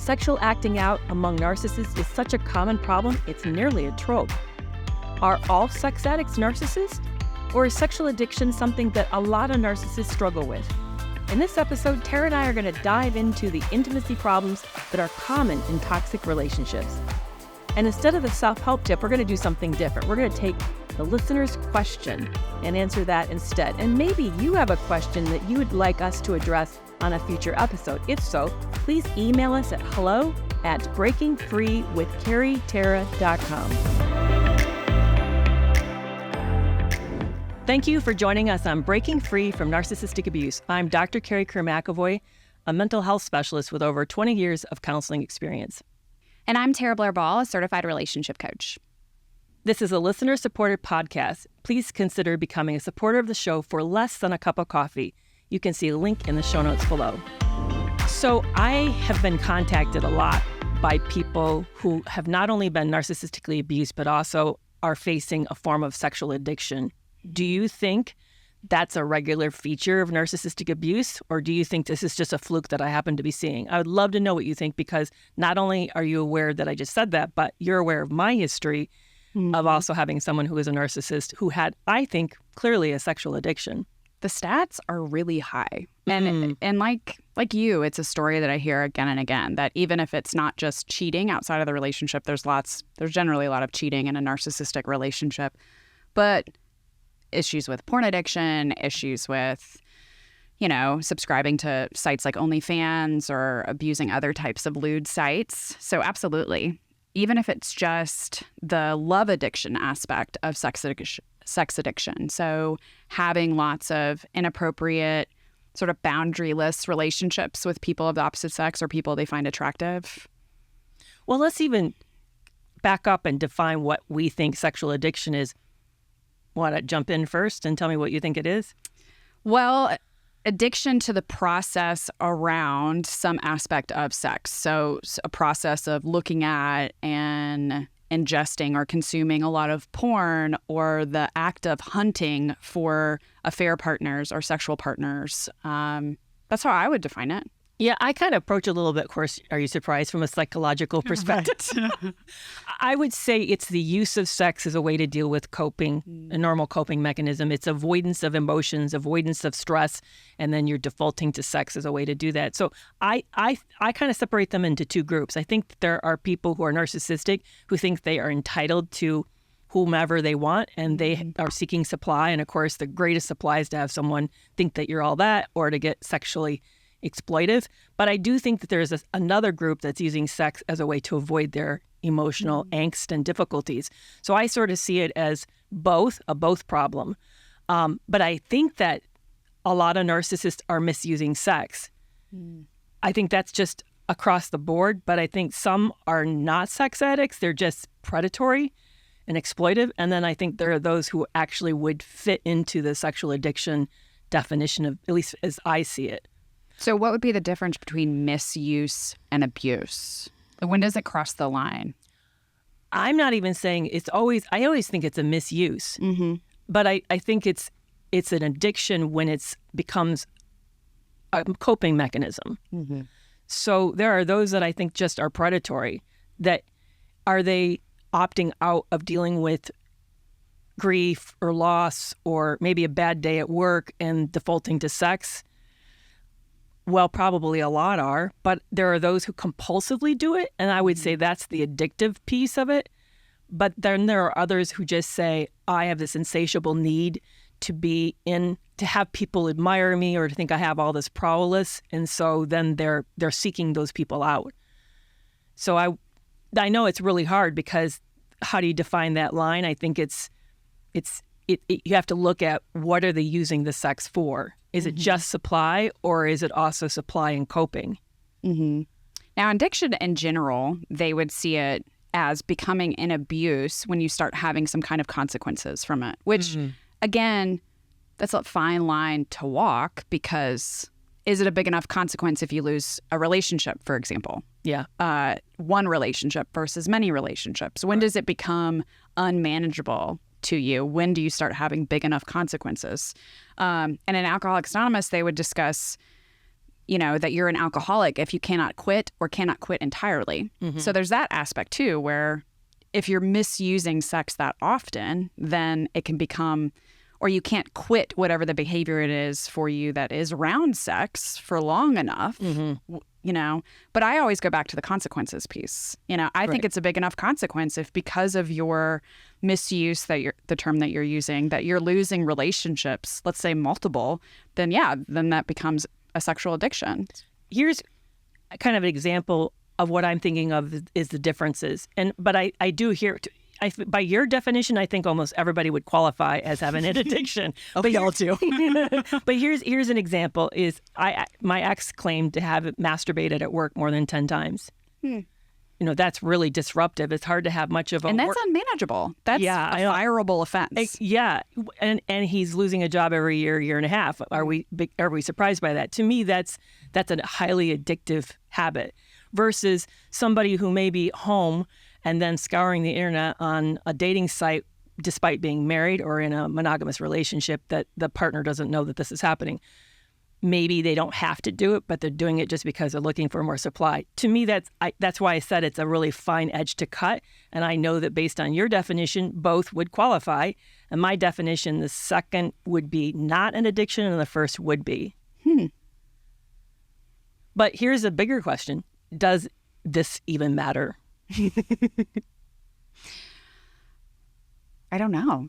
Sexual acting out among narcissists is such a common problem, it's nearly a trope. Are all sex addicts narcissists? Or is sexual addiction something that a lot of narcissists struggle with? In this episode, Tara and I are going to dive into the intimacy problems that are common in toxic relationships. And instead of the self-help tip, we're going to do something different. We're going to take the listener's question and answer that instead. And maybe you have a question that you would like us to address on a future episode. If so, please email us at hello@breakingfreewithkerrytara.com. Thank you for joining us on Breaking Free from Narcissistic Abuse. I'm Dr. Kerry McAvoy, a mental health specialist with over 20 years of counseling experience. And I'm Tara Blair-Ball, a certified relationship coach. This is a listener-supported podcast. Please consider becoming a supporter of the show for less than a cup of coffee. You can see a link in the show notes below. So I have been contacted a lot by people who have not only been narcissistically abused, but also are facing a form of sexual addiction. Do you think that's a regular feature of narcissistic abuse, or do you think this is just a fluke that I happen to be seeing? I would love to know what you think, because not only are you aware that I just said that, but you're aware of my history of also having someone who is a narcissist who had, I think, clearly a sexual addiction. The stats are really high. And like you, it's a story that I hear again and again, that even if it's not just cheating outside of the relationship, there's generally a lot of cheating in a narcissistic relationship. But issues with porn addiction, issues with, subscribing to sites like OnlyFans or abusing other types of lewd sites. So absolutely. Even if it's just the love addiction aspect of sex addiction. So having lots of inappropriate, sort of boundaryless relationships with people of the opposite sex or people they find attractive. Well, let's even back up and define what we think sexual addiction is. Want to jump in first and tell me what you think it is? Well, addiction to the process around some aspect of sex. So a process of looking at and ingesting or consuming a lot of porn, or the act of hunting for affair partners or sexual partners. That's how I would define it. Yeah, I kind of approach it a little bit, of course, are you surprised, from a psychological perspective? I would say it's the use of sex as a way to deal with coping, a normal coping mechanism. It's avoidance of emotions, avoidance of stress, and then you're defaulting to sex as a way to do that. So I kind of separate them into two groups. I think that there are people who are narcissistic who think they are entitled to whomever they want, and they are seeking supply. And of course, the greatest supply is to have someone think that you're all that, or to get sexually exploitive. But I do think that there's another group that's using sex as a way to avoid their emotional angst and difficulties. So I sort of see it as a both problem. But I think that a lot of narcissists are misusing sex. I think that's just across the board, but I think some are not sex addicts. They're just predatory and exploitive. And then I think there are those who actually would fit into the sexual addiction definition, of, at least as I see it. So what would be the difference between misuse and abuse? When does it cross the line? I'm not even saying I always think it's a misuse. But I think it's an addiction when it becomes a coping mechanism. So there are those that I think just are predatory. That are they opting out of dealing with grief or loss, or maybe a bad day at work, and defaulting to sex? Well, probably a lot are, but there are those who compulsively do it, and I would say that's the addictive piece of it. But then there are others who just say, I have this insatiable need to have people admire me, or to think I have all this prowess, and so then they're seeking those people out. So I know it's really hard, because how do you define that line? I think you have to look at, what are they using the sex for? Is it just supply, or is it also supply and coping? Now, addiction in general, they would see it as becoming an abuse when you start having some kind of consequences from it, which, again, that's a fine line to walk, because is it a big enough consequence if you lose a relationship, for example? Yeah. One relationship versus many relationships. When does it become unmanageable to you? When do you start having big enough consequences? And in Alcoholics Anonymous, they would discuss that you're an alcoholic if you cannot quit or cannot quit entirely. So there's that aspect too, where if you're misusing sex that often, then it can become, or you can't quit whatever the behavior it is for you that is around sex for long enough, But I always go back to the consequences piece. I think it's a big enough consequence if because of your misuse, the term that you're using, that you're losing relationships, let's say multiple, then that becomes a sexual addiction. Here's kind of an example of what I'm thinking of is the differences. But I do hear, by your definition, I think almost everybody would qualify as having an addiction. But y'all too. But here's an example: is my ex claimed to have masturbated at work more than 10 times. That's really disruptive. It's hard to have much of a and that's unmanageable. That's a fireable offense. And he's losing a job every year and a half. Are we surprised by that? To me, that's a highly addictive habit versus somebody who may be home and then scouring the internet on a dating site despite being married or in a monogamous relationship that the partner doesn't know that this is happening. Maybe they don't have to do it, but they're doing it just because they're looking for more supply. To me, that's why I said it's a really fine edge to cut. And I know that based on your definition, both would qualify. And my definition, the second would be not an addiction and the first would be. But here's a bigger question. Does this even matter? I don't know.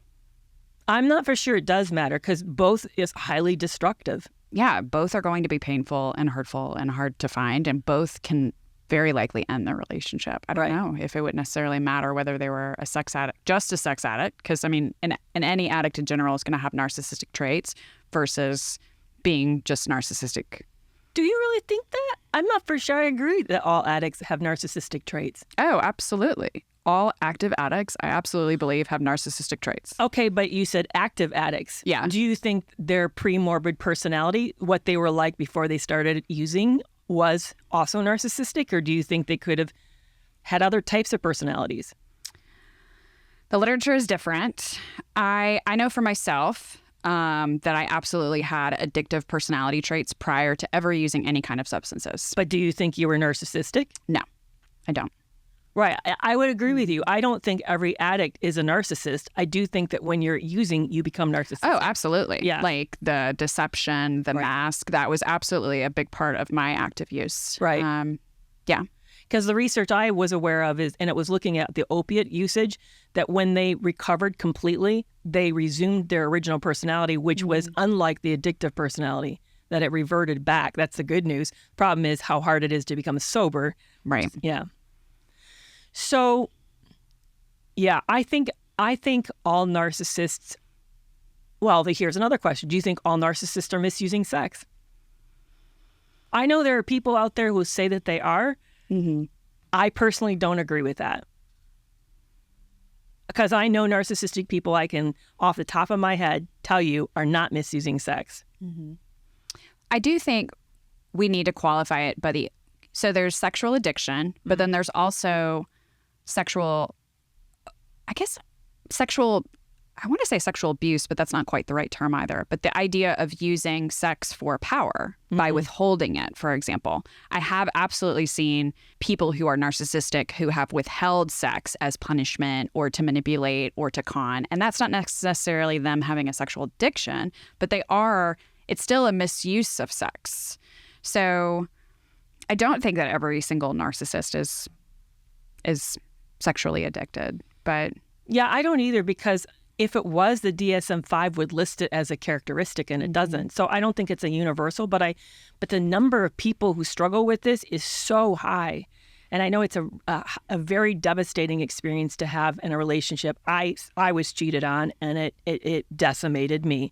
I'm not for sure it does matter because both is highly destructive. Yeah, both are going to be painful and hurtful and hard to find, and both can very likely end the relationship. I don't know if it would necessarily matter whether they were a sex addict, just a sex addict, because I mean, any addict in general is going to have narcissistic traits versus being just narcissistic. Do you really think that? I'm not for sure I agree that all addicts have narcissistic traits. Oh, absolutely. All active addicts, I absolutely believe, have narcissistic traits. Okay, but you said active addicts. Yeah. Do you think their pre-morbid personality, what they were like before they started using, was also narcissistic? Or do you think they could have had other types of personalities? The literature is different. I know for myself that I absolutely had addictive personality traits prior to ever using any kind of substances. But do you think you were narcissistic? No, I don't. Right. I would agree with you. I don't think every addict is a narcissist. I do think that when you're using, you become narcissistic. Oh, absolutely. Yeah. Like the deception, the mask, that was absolutely a big part of my active use. Right. Yeah. Because the research I was aware of and it was looking at the opiate usage, that when they recovered completely, they resumed their original personality, which was unlike the addictive personality, that it reverted back. That's the good news. Problem is how hard it is to become sober. Right. Yeah. So, yeah, I think all narcissists, well, here's another question. Do you think all narcissists are misusing sex? I know there are people out there who say that they are. I personally don't agree with that. Because I know narcissistic people I can, off the top of my head, tell you are not misusing sex. I do think we need to qualify it by so there's sexual addiction, but then there's also sexual I want to say sexual abuse, but that's not quite the right term either. But the idea of using sex for power by withholding it, for example. I have absolutely seen people who are narcissistic who have withheld sex as punishment or to manipulate or to con. And that's not necessarily them having a sexual addiction, but it's still a misuse of sex. So I don't think that every single narcissist is sexually addicted, but... Yeah, I don't either, because if it was, the DSM-5 would list it as a characteristic, and it doesn't. So I don't think it's a universal, but the number of people who struggle with this is so high. And I know it's a very devastating experience to have in a relationship. I was cheated on, and it decimated me.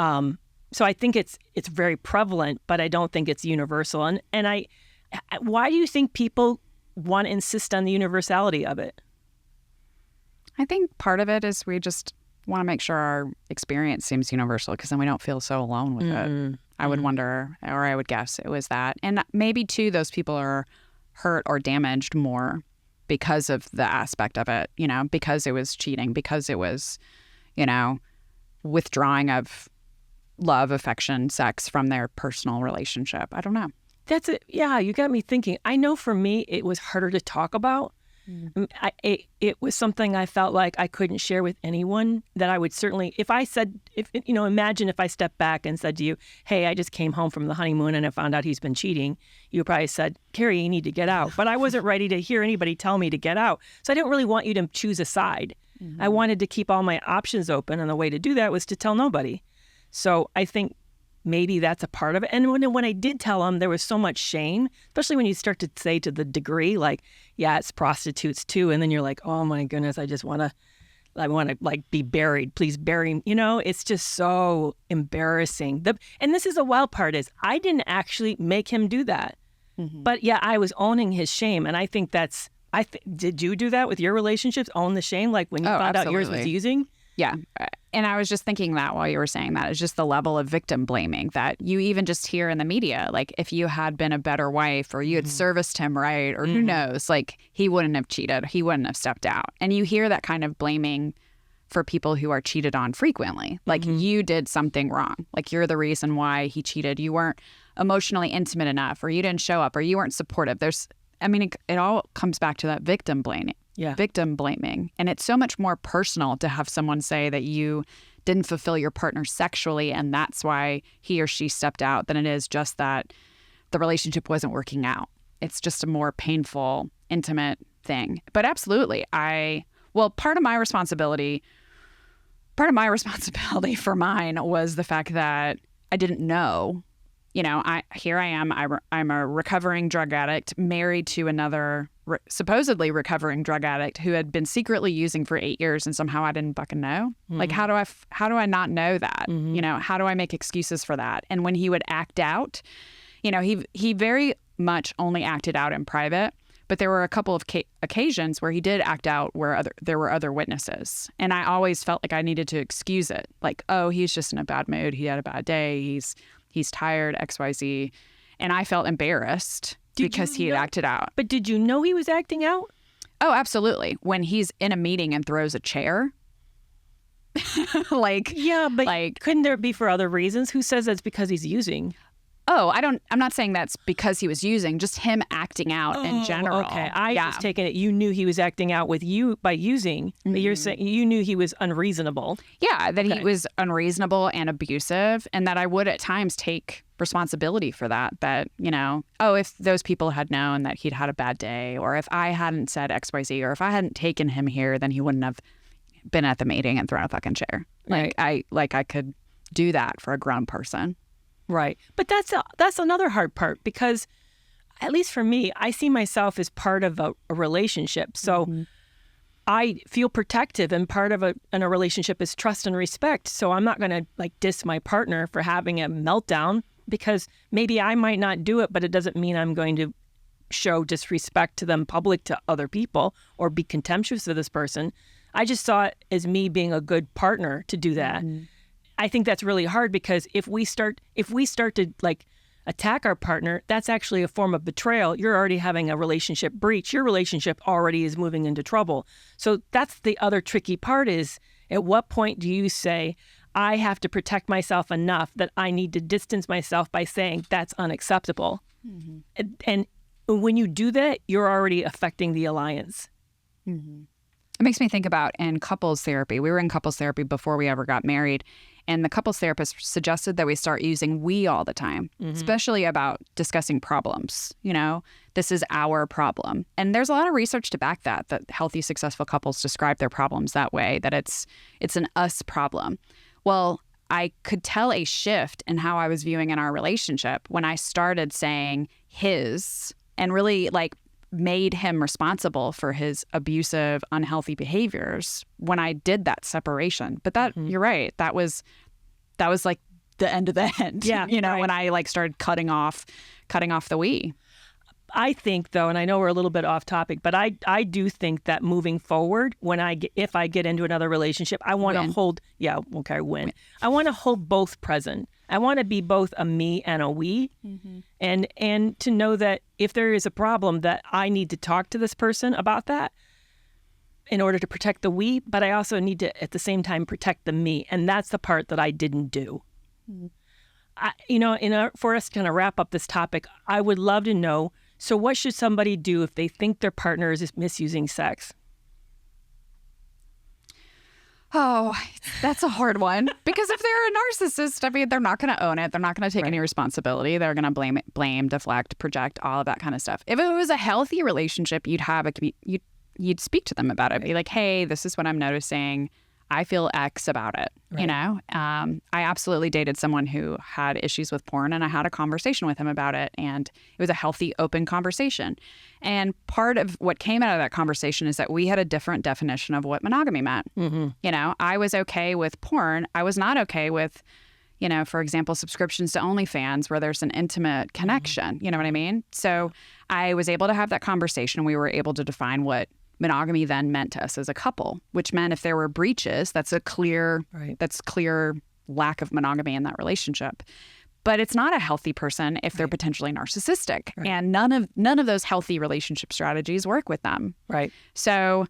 So I think it's very prevalent, but I don't think it's universal. And why do you think people want to insist on the universality of it? I think part of it is we just want to make sure our experience seems universal, because then we don't feel so alone with it. I would wonder, or I would guess it was that. And maybe, too, those people are hurt or damaged more because of the aspect of it, because it was cheating, because it was, withdrawing of love, affection, sex from their personal relationship. I don't know. That's it. Yeah, you got me thinking. I know for me, it was harder to talk about. It was something I felt like I couldn't share with anyone, that I would certainly, imagine if I stepped back and said to you, hey, I just came home from the honeymoon and I found out he's been cheating. You probably said, Kerry, you need to get out. But I wasn't ready to hear anybody tell me to get out. So I didn't really want you to choose a side. I wanted to keep all my options open. And the way to do that was to tell nobody. So I think maybe that's a part of it. And when I did tell him, there was so much shame, especially when you start to say to the degree, like, yeah, it's prostitutes too. And then you're like, oh my goodness, I want to like be buried. Please bury me. It's just so embarrassing. And this is the wild part is I didn't actually make him do that. But yeah, I was owning his shame. And I think did you do that with your relationships? Own the shame? Like when you found out yours was using? Yeah. And I was just thinking that while you were saying that, it's just the level of victim blaming that you even just hear in the media. Like if you had been a better wife or you had serviced him right, or who knows, like he wouldn't have cheated. He wouldn't have stepped out. And you hear that kind of blaming for people who are cheated on frequently. Like you did something wrong. Like you're the reason why he cheated. You weren't emotionally intimate enough, or you didn't show up, or you weren't supportive. It all comes back to that victim blaming. Yeah. Victim blaming. And it's so much more personal to have someone say that you didn't fulfill your partner sexually and that's why he or she stepped out than it is just that the relationship wasn't working out. It's just a more painful, intimate thing. But absolutely, part of my responsibility for mine was the fact that I didn't know. Here I am. I'm a recovering drug addict, married to another supposedly recovering drug addict who had been secretly using for 8 years, and somehow I didn't fucking know. Like, how do I not know that? How do I make excuses for that? And when he would act out, he very much only acted out in private, but there were a couple of occasions where he did act out where there were other witnesses, and I always felt like I needed to excuse it. Like, oh, he's just in a bad mood. He had a bad day. He's tired, XYZ. And I felt embarrassed because he had acted out. But did you know he was acting out? Oh, absolutely. When he's in a meeting and throws a chair. Yeah, but couldn't there be for other reasons? Who says that's because he's using? Oh, I'm not saying that's because he was using, just him acting out in general. Okay. I was taking it. You knew he was acting out with you by using, but you're saying you knew he was unreasonable. Yeah, that he was unreasonable and abusive, and that I would at times take responsibility for that, if those people had known that he'd had a bad day, or if I hadn't said XYZ, or if I hadn't taken him here, then he wouldn't have been at the meeting and thrown a fucking chair. Right. I could do that for a grown person. Right. But that's another hard part, because at least for me, I see myself as part of a relationship. So I feel protective, and part of a relationship is trust and respect. So I'm not going to diss my partner for having a meltdown, because maybe I might not do it, but it doesn't mean I'm going to show disrespect to them public to other people or be contemptuous of this person. I just saw it as me being a good partner to do that. I think that's really hard, because if we start to attack our partner, that's actually a form of betrayal. You're already having a relationship breach. Your relationship already is moving into trouble. So that's the other tricky part is, at what point do you say, I have to protect myself enough that I need to distance myself by saying that's unacceptable? And when you do that, you're already affecting the alliance. It makes me think about in couples therapy. We were in couples therapy before we ever got married. And the couples therapist suggested that we start using we all the time, especially about discussing problems. This is our problem. And there's a lot of research to back that healthy, successful couples describe their problems that way, that it's an us problem. Well, I could tell a shift in how I was viewing in our relationship when I started saying his, and really made him responsible for his abusive, unhealthy behaviors when I did that separation. But that you're right. That was like the end of the end. Yeah. Right. When I started cutting off the we. I think, though, and I know we're a little bit off topic, but I do think that moving forward, if I get into another relationship, I want to hold, win. I want to hold both present. I want to be both a me and a we, and to know that if there is a problem, that I need to talk to this person about that in order to protect the we, but I also need to, at the same time, protect the me. And that's the part that I didn't do. For us to kind of wrap up this topic, I would love to know, so what should somebody do if they think their partner is misusing sex? Oh, that's a hard one. Because if they're a narcissist, I mean, they're not going to own it. They're not going to take any responsibility. They're going to blame, deflect, project, all of that kind of stuff. If it was a healthy relationship, you'd speak to them about it. Be like, hey, this is what I'm noticing. I feel X about it. Right. I absolutely dated someone who had issues with porn, and I had a conversation with him about it, and it was a healthy, open conversation. And part of what came out of that conversation is that we had a different definition of what monogamy meant. I was okay with porn. I was not okay with, for example, subscriptions to OnlyFans where there's an intimate connection. You know what I mean? So I was able to have that conversation. We were able to define what monogamy then meant to us as a couple, which meant if there were breaches, that's clear lack of monogamy in that relationship. But it's not a healthy person if they're potentially narcissistic, and none of those healthy relationship strategies work with them. Right. So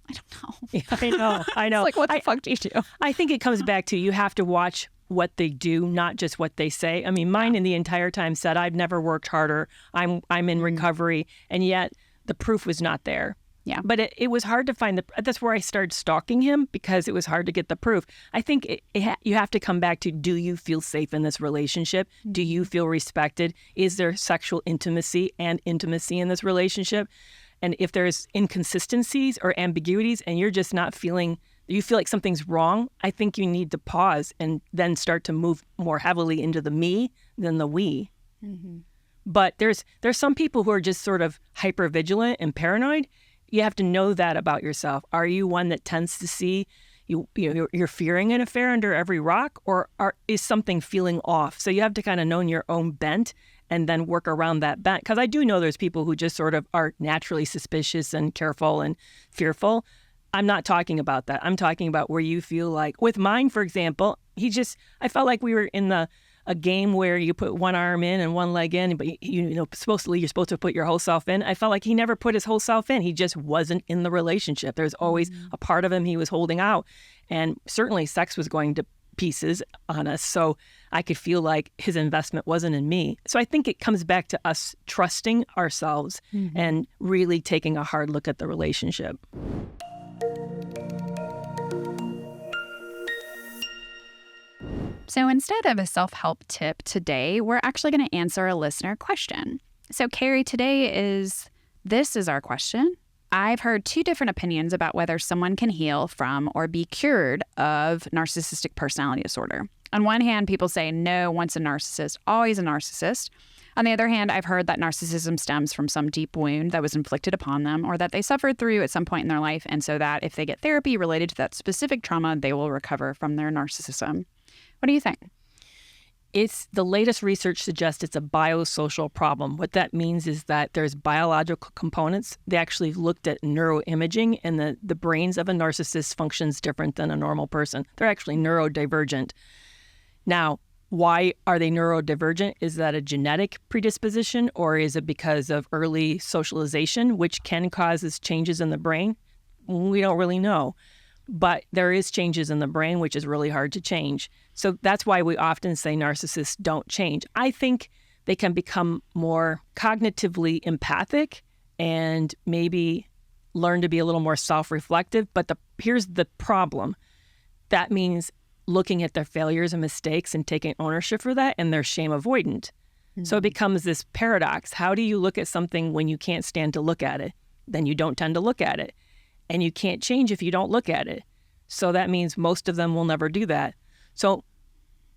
I don't know. Yeah, I know. It's like, what the fuck do you do? I think it comes back to, you have to watch what they do, not just what they say. I mean, mine in the entire time said, I've never worked harder. I'm in recovery, and yet the proof was not there. Yeah. But it was hard to find that's where I started stalking him, because it was hard to get the proof. I think you have to come back to, do you feel safe in this relationship? Do you feel respected? Is there sexual intimacy in this relationship? And if there's inconsistencies or ambiguities and you're just not feeling, you feel like something's wrong, I think you need to pause and then start to move more heavily into the me than the we. But there's some people who are just sort of hyper-vigilant and paranoid. You have to know that about yourself. Are you one that tends to see you're fearing an affair under every rock, or is something feeling off? So you have to kind of know your own bent and then work around that bent. Because I do know there's people who just sort of are naturally suspicious and careful and fearful. I'm not talking about that. I'm talking about where you feel like, with mine, for example, I felt like we were in a game where you put one arm in and one leg in, but you're supposed to put your whole self in. I felt like he never put his whole self in. He just wasn't in the relationship. There's always a part of him he was holding out. And certainly sex was going to pieces on us. So I could feel like his investment wasn't in me. So I think it comes back to us trusting ourselves and really taking a hard look at the relationship. So instead of a self-help tip today, we're actually going to answer a listener question. So Kerry, this is our question. I've heard two different opinions about whether someone can heal from or be cured of narcissistic personality disorder. On one hand, people say, no, once a narcissist, always a narcissist. On the other hand, I've heard that narcissism stems from some deep wound that was inflicted upon them, or that they suffered through at some point in their life, and so that if they get therapy related to that specific trauma, they will recover from their narcissism. What do you think? The latest research suggests it's a biosocial problem. What that means is that there's biological components. They actually looked at neuroimaging, and the brains of a narcissist functions different than a normal person. They're actually neurodivergent. Now, why are they neurodivergent? Is that a genetic predisposition, or is it because of early socialization, which can cause changes in the brain? We don't really know. But there is changes in the brain, which is really hard to change. So that's why we often say narcissists don't change. I think they can become more cognitively empathic and maybe learn to be a little more self-reflective. But here's the problem. That means looking at their failures and mistakes and taking ownership for that, and they're shame avoidant. So it becomes this paradox. How do you look at something when you can't stand to look at it? Then you don't tend to look at it. And you can't change if you don't look at it. So that means most of them will never do that. So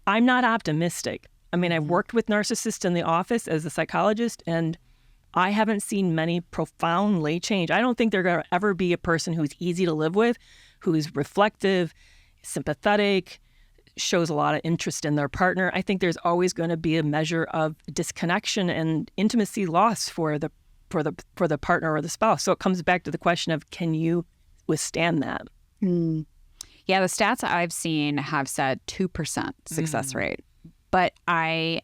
I'm not optimistic. I mean, I've worked with narcissists in the office as a psychologist, and I haven't seen many profoundly change. I don't think they're going to ever be a person who's easy to live with, who's reflective, sympathetic, shows a lot of interest in their partner. I think there's always going to be a measure of disconnection and intimacy loss for the partner or the spouse. So it comes back to the question of, can you withstand that? Yeah, the stats I've seen have said 2% success rate. But I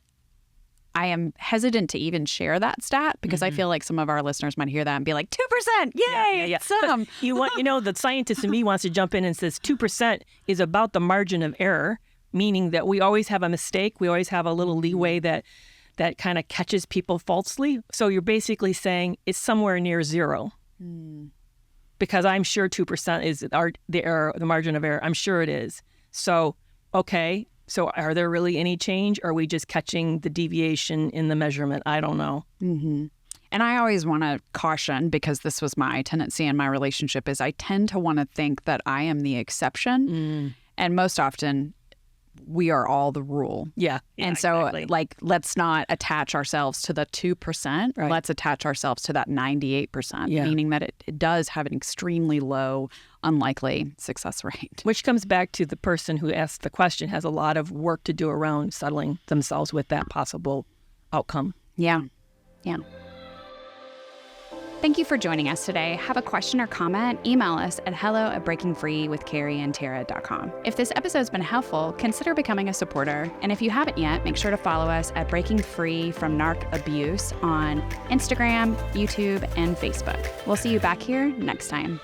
am hesitant to even share that stat because I feel like some of our listeners might hear that and be like, 2%, yay, yeah. some. The scientist in me wants to jump in and says 2% is about the margin of error. meaning that we always have a mistake. We always have a little leeway that kind of catches people falsely. So you're basically saying it's somewhere near zero. Because I'm sure 2% is the error, the margin of error. I'm sure it is. So, okay. So are there really any change? Or are we just catching the deviation in the measurement? I don't know. Mm-hmm. And I always want to caution, because this was my tendency in my relationship, is I tend to want to think that I am the exception. And most often, we are all the rule. Yeah. And so, exactly. let's not attach ourselves to the 2%. Right. Let's attach ourselves to that 98%, Yeah. meaning that it does have an extremely low, unlikely success rate. Which comes back to the person who asked the question has a lot of work to do around settling themselves with that possible outcome. Yeah. Yeah. Thank you for joining us today. Have a question or comment? Email us at hello@breakingfreewithkerryandtara.com. If this episode's been helpful, consider becoming a supporter. And if you haven't yet, make sure to follow us at Breaking Free from Narc Abuse on Instagram, YouTube, and Facebook. We'll see you back here next time.